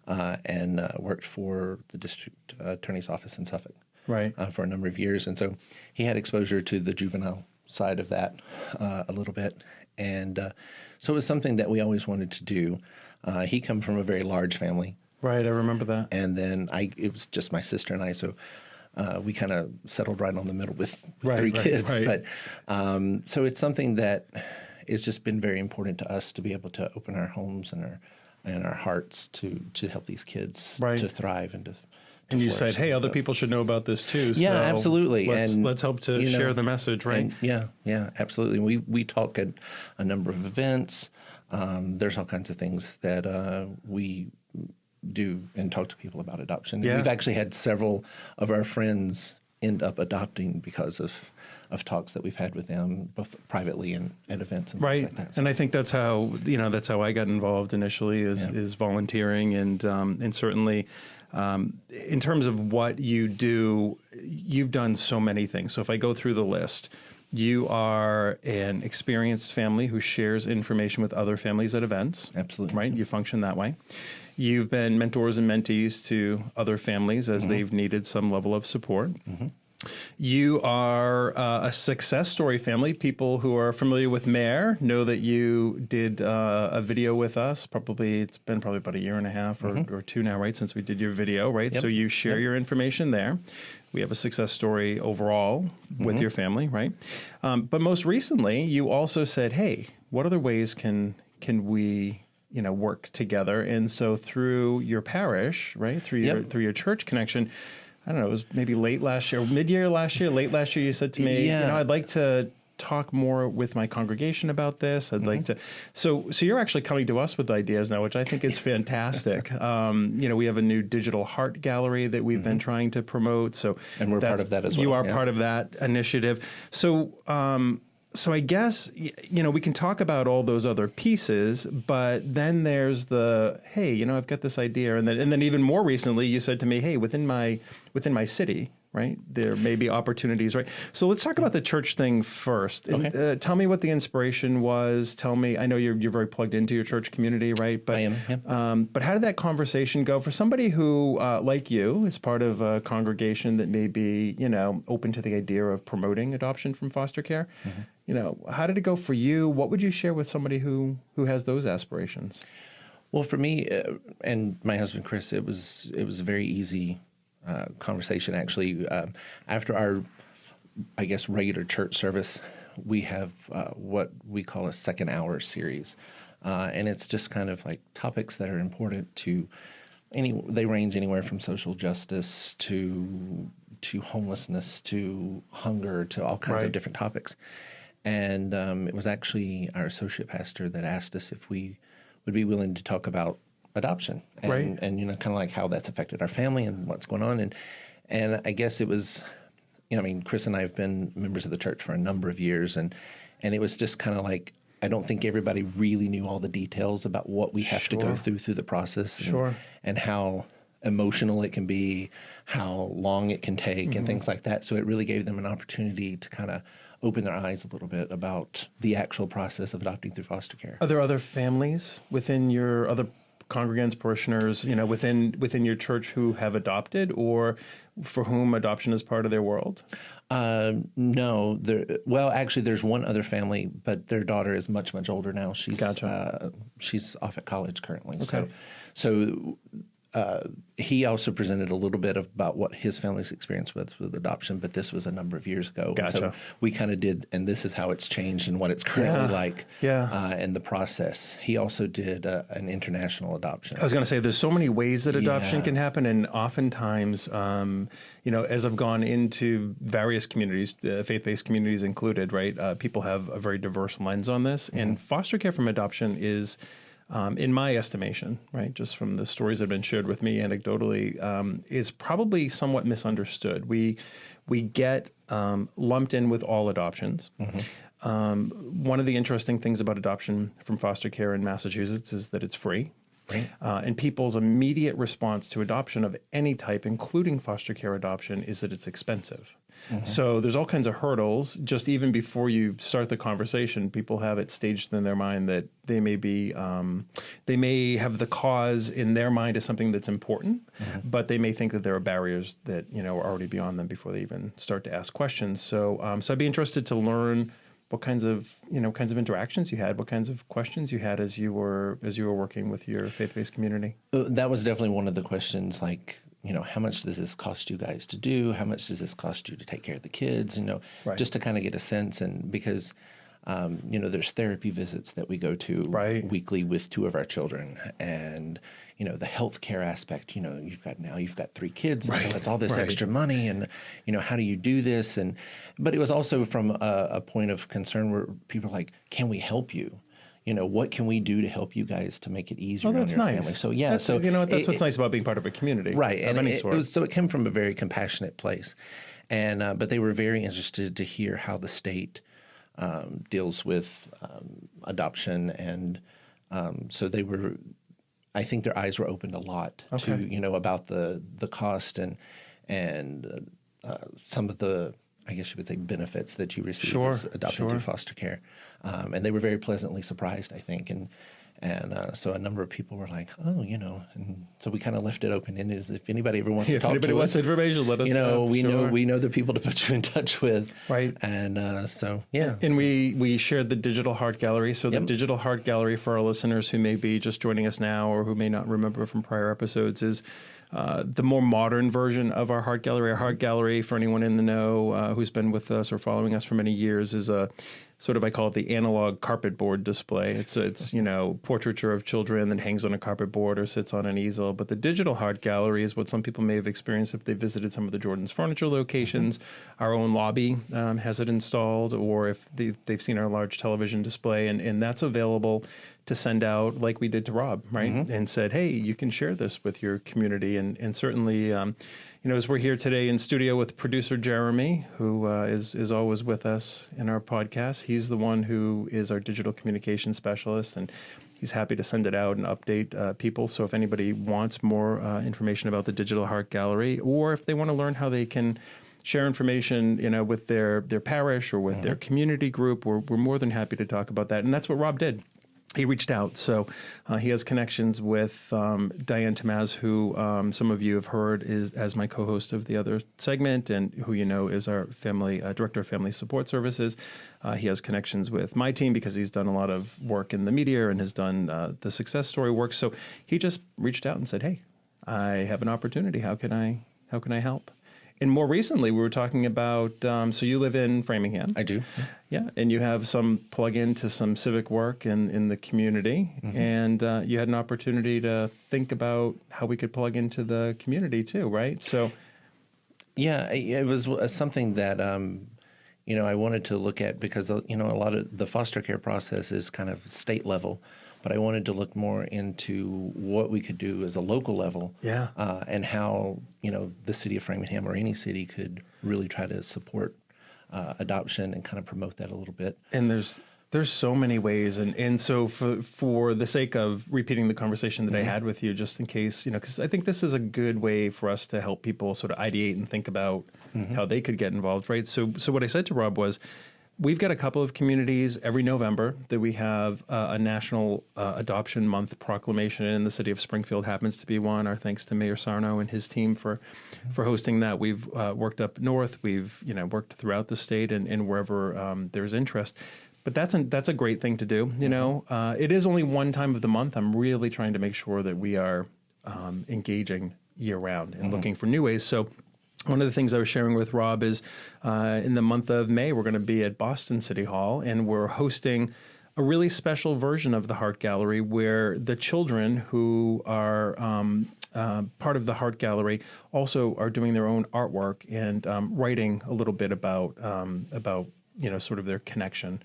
S5: and worked for the district attorney's office in Suffolk for a number of years. And so he had exposure to the juvenile side of that a little bit. And so it was something that we always wanted to do. He come from a very large family.
S1: Right, I remember that.
S5: And then it was just my sister and I, so we kind of settled right on the middle with 3 kids.
S1: Right.
S5: But so it's something that it's just been very important to us to be able to open our homes and our hearts to help these kids to thrive and to
S1: and you said, hey, other people should know about this too.
S5: Yeah, so absolutely.
S1: Let's help to share the message, right?
S5: Yeah, absolutely. We talk at a number of events. There's all kinds of things that we do and talk to people about adoption. Yeah. We've actually had several of our friends end up adopting because of talks that we've had with them, both privately and at events and things like that. So.
S1: And I think that's how I got involved initially is volunteering and certainly in terms of what you do, you've done so many things. So if I go through the list, you are an experienced family who shares information with other families at events.
S5: Absolutely.
S1: Right? You function that way. You've been mentors and mentees to other families as they've needed some level of support. Mm-hmm. You are a success story family. People who are familiar with Mayor know that you did a video with us. It's been about a year and a half or 2 now, right, since we did your video, right? Yep. So you share your information there. We have a success story overall with your family, right? But most recently, you also said, hey, what other ways can we work together? And so through your parish, right, through your church connection, I don't know, it was maybe late last year, late last year, you said to me, I'd like to talk more with my congregation about this. I'd like to. So you're actually coming to us with ideas now, which I think is fantastic. We have a new digital heart gallery that we've been trying to promote.
S5: And we're part of that as well.
S1: You are part of that initiative. So I guess, we can talk about all those other pieces, but then there's hey, I've got this idea. And then even more recently, you said to me, hey, within my city, right? There may be opportunities, right? So let's talk about the church thing first.
S5: Okay.
S1: Tell me what the inspiration was. Tell me, I know you're very plugged into your church community, right? But,
S5: I am, yeah.
S1: But how did that conversation go for somebody who, like you, is part of a congregation that may be, open to the idea of promoting adoption from foster care? How did it go for you? What would you share with somebody who has those aspirations?
S5: Well, for me and my husband Chris, it was a very easy conversation. Actually, after our, I guess, regular church service, we have what we call a second hour series, and it's just kind of like topics that are important to they range anywhere from social justice to homelessness to hunger to all kinds of different topics. And it was actually our associate pastor that asked us if we would be willing to talk about adoption and kind of like how that's affected our family and what's going on. And I guess it was, Chris and I have been members of the church for a number of years, and it was just kind of like, I don't think everybody really knew all the details about what we have to go through the process and how emotional it can be, how long it can take and things like that. So it really gave them an opportunity to kind of open their eyes a little bit about the actual process of adopting through foster care.
S1: Are there other families within your other congregants, parishioners, within your church who have adopted or for whom adoption is part of their world?
S5: No. Actually, there's one other family, but their daughter is much, much older now. She's she's off at college currently.
S1: Okay.
S5: So he also presented a little bit about what his family's experience with adoption, but this was a number of years ago.
S1: Gotcha.
S5: So we kind of did, and this is how it's changed and what it's currently like in the process. He also did an international adoption.
S1: I was going to say, there's so many ways that adoption can happen, and oftentimes, as I've gone into various communities, faith-based communities included, right, people have a very diverse lens on this, and foster care from adoption is, in my estimation, right, just from the stories that have been shared with me anecdotally, is probably somewhat misunderstood. We get lumped in with all adoptions. One of the interesting things about adoption from foster care in Massachusetts is that it's free. Right. And people's immediate response to adoption of any type, including foster care adoption, is that it's expensive. So there's all kinds of hurdles. Just even before you start the conversation, people have it staged in their mind that they may be, they may have the cause in their mind as something that's important, but they may think that there are barriers that are already beyond them before they even start to ask questions. So, I'd be interested to learn what kinds of interactions you had, what kinds of questions you had as you were working with your faith-based community.
S5: That was definitely one of the questions, like, how much does this cost you guys to do? How much does this cost you to take care of the kids? Just to kind of get a sense. And because, there's therapy visits that we go to weekly with 2 of our children, and the healthcare aspect. You've got 3 kids, and so it's all this extra money, and how do you do this? But it was also from a point of concern where people are like, can we help you? What can we do to help you guys to make it easier on your family? So
S1: that's what's nice about being part of a community,
S5: right?
S1: Of any sort.
S5: It came from a very compassionate place, and but they were very interested to hear how the state deals with adoption, and so they were. I think their eyes were opened a lot to about the cost and some of the, I guess you would say, benefits that you receive as adopted through foster care, and they were very pleasantly surprised, I think, and so a number of people were like, and so we kind of left it open-ended. If anybody ever wants to talk to us,
S1: if anybody wants information, let us know.
S5: We know the people to put you in touch with,
S1: right?
S5: And
S1: And we shared the Digital Heart Gallery. So the Digital Heart Gallery, for our listeners who may be just joining us now or who may not remember from prior episodes, is the more modern version of our Heart Gallery. Our Heart Gallery, for anyone in the know who's been with us or following us for many years, is a sort of, I call it the analog carpet board display. It's portraiture of children that hangs on a carpet board or sits on an easel. But the Digital Heart Gallery is what some people may have experienced if they visited some of the Jordan's Furniture locations. Our own lobby has it installed, or if they've seen our large television display, and that's available to send out like we did to Rob, right? And said, hey, you can share this with your community. And certainly, as we're here today in studio with producer Jeremy, who is always with us in our podcast, he's the one who is our digital communication specialist, and he's happy to send it out and update people. So if anybody wants more information about the Digital Heart Gallery, or if they want to learn how they can share information, with their parish or with their community group, we're more than happy to talk about that. And that's what Rob did. He reached out. So he has connections with Diane Tamaz, who some of you have heard is as my co-host of the other segment, and who is our family director of family support services. He has connections with my team because he's done a lot of work in the media and has done the success story work. So he just reached out and said, "Hey, I have an opportunity. How can I help?" And more recently, we were talking about, so you live in Framingham.
S5: I do.
S1: Yeah, and you have some plug-in to some civic work in the community, and you had an opportunity to think about how we could plug into the community too, right? So,
S5: yeah, it was something that I wanted to look at because a lot of the foster care process is kind of state level, but I wanted to look more into what we could do as a local level, and how the city of Framingham or any city could really try to support adoption and kind of promote that a little bit.
S1: And there's so many ways, and so for the sake of repeating the conversation that I had with you, just in case, because I think this is a good way for us to help people sort of ideate and think about how they could get involved, right? So what I said to Rob was, we've got a couple of communities every November that we have a National Adoption Month proclamation in. The city of Springfield happens to be one. Our thanks to Mayor Sarno and his team for hosting that. We've worked up north. We've worked throughout the state and wherever there's interest. But that's a great thing to do. It is only one time of the month. I'm really trying to make sure that we are engaging year round and looking for new ways. So one of the things I was sharing with Rob is in the month of May, we're going to be at Boston City Hall, and we're hosting a really special version of the Heart Gallery where the children who are part of the Heart Gallery also are doing their own artwork and writing a little bit about sort of their connection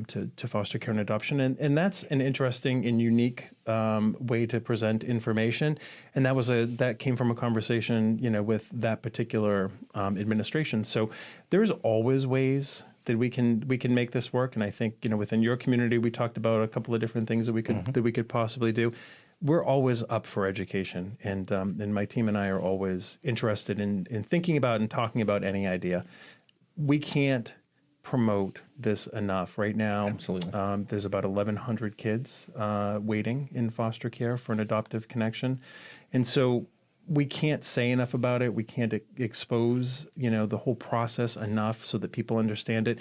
S1: to foster care and adoption. And that's an interesting and unique way to present information. And that came from a conversation, with that particular administration. So there's always ways that we can make this work. And I think, within your community, we talked about a couple of different things that we could possibly do. We're always up for education. And my team and I are always interested in thinking about and talking about any idea. We can't promote this enough right now.
S5: Absolutely.
S1: There's about 1,100 kids waiting in foster care for an adoptive connection. And so we can't say enough about it. We can't expose, the whole process enough so that people understand it.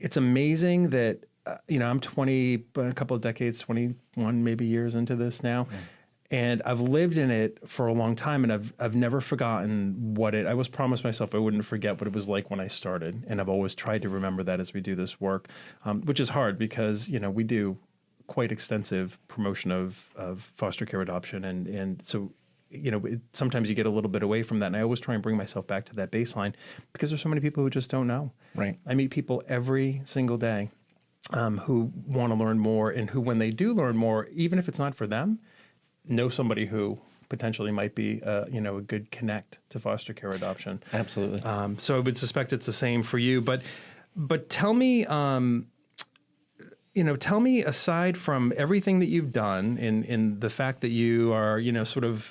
S1: It's amazing that, I'm 20, a couple of decades, 21 maybe years into this now. And I've lived in it for a long time, and I've never forgotten I was promised myself I wouldn't forget what it was like when I started. And I've always tried to remember that as we do this work, which is hard because, we do quite extensive promotion of foster care adoption. And so, sometimes you get a little bit away from that. And I always try and bring myself back to that baseline because there's so many people who just don't know.
S5: Right.
S1: I meet people every single day who want to learn more, and who, when they do learn more, even if it's not for them, know somebody who potentially might be, a good connect to foster care adoption.
S5: Absolutely.
S1: So I would suspect it's the same for you. But tell me, tell me, aside from everything that you've done, in the fact that you are, sort of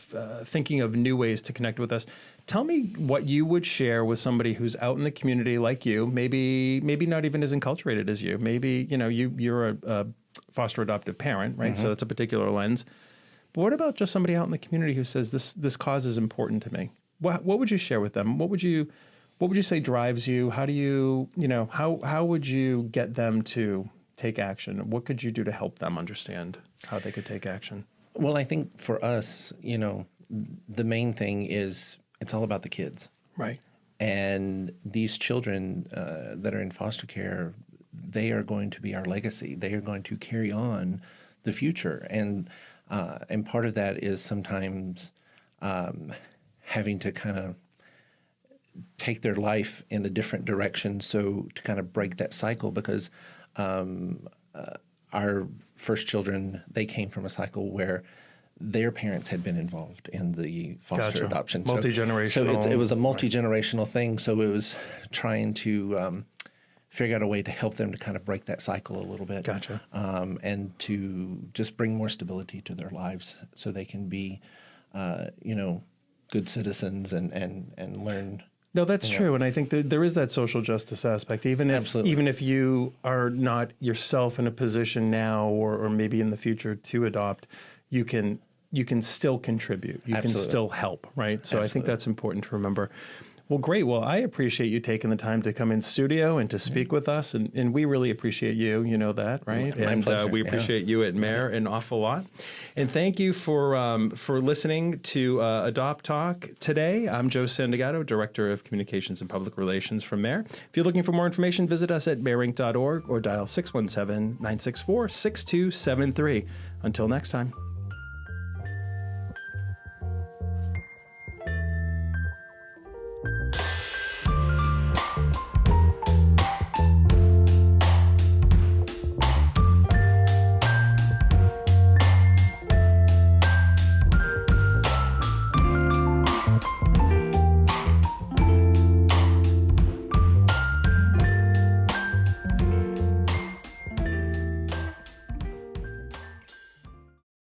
S1: thinking of new ways to connect with us, tell me what you would share with somebody who's out in the community like you, maybe not even as enculturated as you. Maybe, you're a foster adoptive parent, right? So that's a particular lens. But what about just somebody out in the community who says this cause is important to me? What would you share with them? What would you say drives you? How do you, how would you get them to take action? What could you do to help them understand how they could take action?
S5: Well, I think for us, the main thing is it's all about the kids.
S1: Right.
S5: And these children that are in foster care, they are going to be our legacy. They are going to carry on the future. And part of that is sometimes having to kind of take their life in a different direction, so to kind of break that cycle, because our first children, they came from a cycle where their parents had been involved in the foster adoption.
S1: Multi-generational.
S5: So it was a multi-generational thing. So it was trying to figure out a way to help them to kind of break that cycle a little bit.
S1: Gotcha.
S5: And to just bring more stability to their lives so they can be, good citizens and learn
S1: No, that's true. And I think that there is that social justice aspect, even if you are not yourself in a position now or maybe in the future to adopt, you can still contribute. You can still help, right? So I think that's important to remember. Well, great. Well, I appreciate you taking the time to come in studio and to speak with us. And we really appreciate you. You know that, right?
S5: My pleasure.
S1: We appreciate you at Mayor an awful lot. And thank you for listening to Adopt Talk today. I'm Joe Sandagato, Director of Communications and Public Relations from Mayor. If you're looking for more information, visit us at mayerinc.org or dial 617-964-6273. Until next time.